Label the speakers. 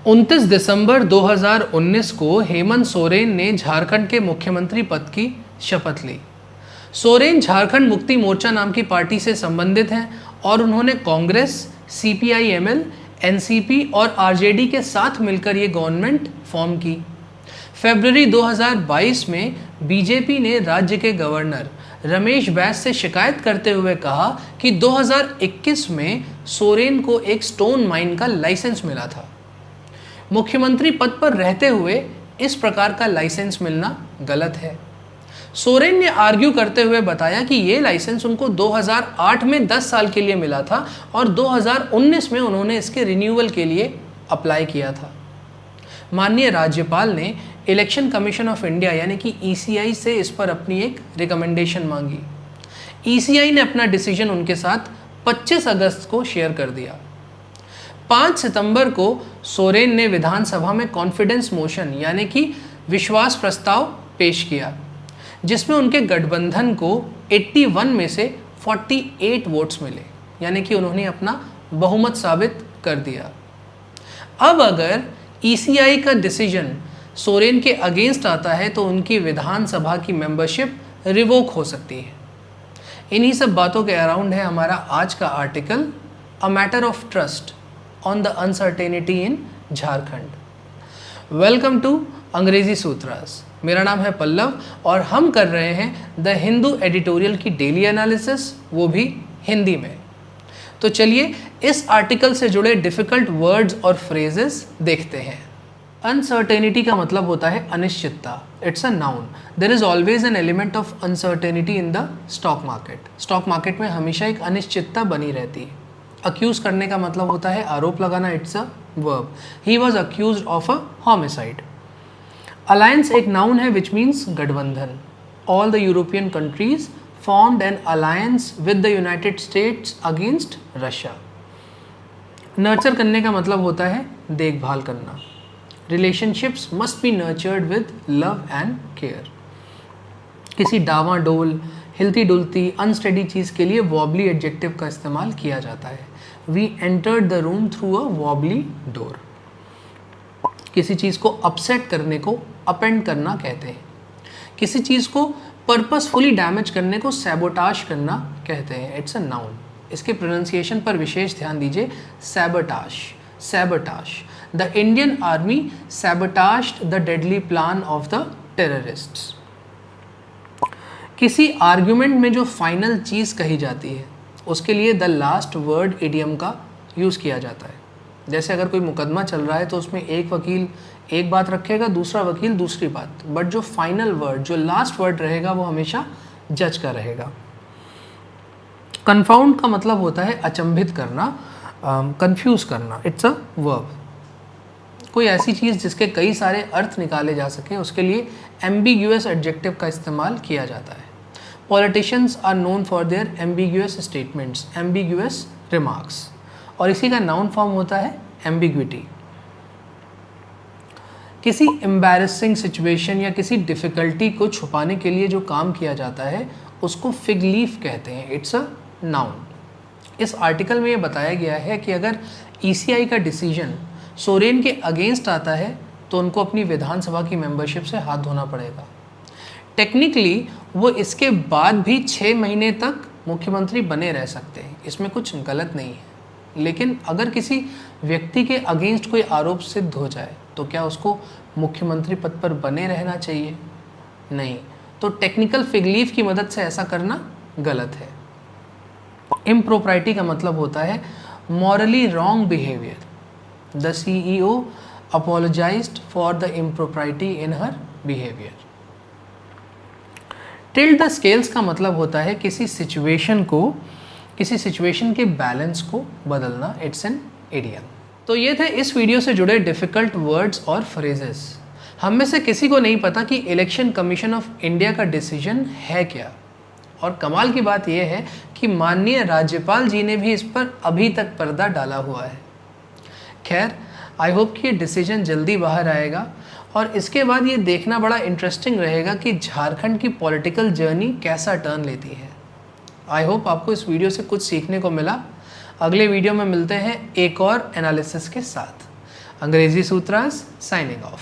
Speaker 1: 29 दिसंबर 2019 को हेमंत सोरेन ने झारखंड के मुख्यमंत्री पद की शपथ ली। सोरेन झारखंड मुक्ति मोर्चा नाम की पार्टी से संबंधित हैं और उन्होंने कांग्रेस, CPI-ML, NCP और RJD के साथ मिलकर ये गवर्नमेंट फॉर्म की। फरवरी 2022 में बीजेपी ने राज्य के गवर्नर रमेश बैस से शिकायत करते हुए कहा कि 2021 में सोरेन को एक स्टोन माइन का लाइसेंस मिला था। मुख्यमंत्री पद पर रहते हुए इस प्रकार का लाइसेंस मिलना गलत है। सोरेन ने आर्ग्यू करते हुए बताया कि ये लाइसेंस उनको 2008 में 10 साल के लिए मिला था और 2019 में उन्होंने इसके रिन्यूअल के लिए अप्लाई किया था। माननीय राज्यपाल ने इलेक्शन कमीशन ऑफ इंडिया यानी कि ECI से इस पर अपनी एक रिकमेंडेशन मांगी। ECI ने अपना डिसीजन उनके साथ 25 अगस्त को शेयर कर दिया। 5 सितंबर को सोरेन ने विधानसभा में कॉन्फिडेंस मोशन यानी कि विश्वास प्रस्ताव पेश किया, जिसमें उनके गठबंधन को 81 में से 48 वोट्स मिले, यानी कि उन्होंने अपना बहुमत साबित कर दिया। अब अगर ECI का डिसीजन सोरेन के अगेंस्ट आता है तो उनकी विधानसभा की मेंबरशिप रिवोक हो सकती है। इन्हीं सब बातों के अराउंड है हमारा आज का article, a matter of trust on the uncertainty in Jharkhand. Welcome to Angrezi Sutras. मेरा नाम है पल्लव और हम कर रहे हैं द हिंदू एडिटोरियल की डेली एनालिसिस, वो भी हिंदी में। तो चलिए इस आर्टिकल से जुड़े डिफ़िकल्ट वर्ड्स और फ्रेजेस देखते हैं। अनसर्टेनिटी का मतलब होता है अनिश्चितता। It's a noun. There is always an element of uncertainty in the stock market. Stock market में हमेशा एक अनिश्चितता बनी रहती है। अक्यूज करने का मतलब होता है आरोप लगाना। It's a verb. He was accuse of a homicide. Alliance एक नाउन है विच मीन्स गठबंधन। All the European countries formed an alliance with the United States against Russia. Nurture करने का मतलब होता है देखभाल करना। Relationships must be nurtured with love and care. किसी डावाडोल, हिलती डुलती, अनस्टेडी चीज़ के लिए wobbly एडजेक्टिव का इस्तेमाल किया जाता है। We entered the room through a wobbly door. किसी चीज़ को अपसेट करने को अपएंड करना कहते हैं। किसी चीज़ को पर्पसफुली डैमेज करने को सैबोटाज करना कहते हैं। It's a noun. इसके प्रोनाउंसिएशन पर विशेष ध्यान दीजिए। Sabotage, sabotage. The Indian army sabotaged the deadly plan of the terrorists. किसी आर्ग्यूमेंट में जो फाइनल चीज़ कही जाती है उसके लिए द लास्ट वर्ड इडियम का यूज़ किया जाता है। जैसे अगर कोई मुकदमा चल रहा है तो उसमें एक वकील एक बात रखेगा, दूसरा वकील दूसरी बात, बट जो फाइनल वर्ड, जो लास्ट वर्ड रहेगा वो हमेशा जज का रहेगा। कन्फाउंड का मतलब होता है अचंभित करना, कंफ्यूज करना। It's a verb. कोई ऐसी चीज़ जिसके कई सारे अर्थ निकाले जा सके उसके लिए एम्बिग्यूअस एडजेक्टिव का इस्तेमाल किया जाता है। Politicians are known for their ambiguous statements, ambiguous remarks, और इसी का नाउन फॉर्म होता है एम्बिग्विटी। किसी एम्बैरेसिंग सिचुएशन या किसी डिफ़िकल्टी को छुपाने के लिए जो काम किया जाता है उसको फिग लीफ कहते हैं। It's a noun. इस आर्टिकल में ये बताया गया है कि अगर ECI का डिसीजन सोरेन के अगेंस्ट आता है तो उनको अपनी विधानसभा की मेंबरशिप से हाथ धोना पड़ेगा। टेक्निकली वो इसके बाद भी 6 महीने तक मुख्यमंत्री बने रह सकते हैं, इसमें कुछ गलत नहीं है। लेकिन अगर किसी व्यक्ति के अगेंस्ट कोई आरोप सिद्ध हो जाए तो क्या उसको मुख्यमंत्री पद पर बने रहना चाहिए? नहीं। तो टेक्निकल फिग लीफ की मदद से ऐसा करना गलत है। इम्प्रोप्राइटी का मतलब होता है morally wrong behaviour. The CEO apologised for the impropriety in her behaviour. Tilt the scales का मतलब होता है किसी सिचुएशन के बैलेंस को बदलना। It's an idiom. तो ये थे इस वीडियो से जुड़े डिफ़िकल्ट वर्ड्स और फ्रेजेस। हम में से किसी को नहीं पता कि इलेक्शन कमीशन ऑफ इंडिया का डिसीजन है क्या, और कमाल की बात यह है कि माननीय राज्यपाल जी ने भी इस पर अभी तक पर्दा डाला हुआ है। खैर, आई होप कि ये डिसीजन जल्दी बाहर आएगा और इसके बाद ये देखना बड़ा इंटरेस्टिंग रहेगा कि झारखंड की पॉलिटिकल जर्नी कैसा टर्न लेती है। आई होप आपको इस वीडियो से कुछ सीखने को मिला। अगले वीडियो में मिलते हैं एक और एनालिसिस के साथ। अंग्रेजी सूत्रास साइनिंग ऑफ।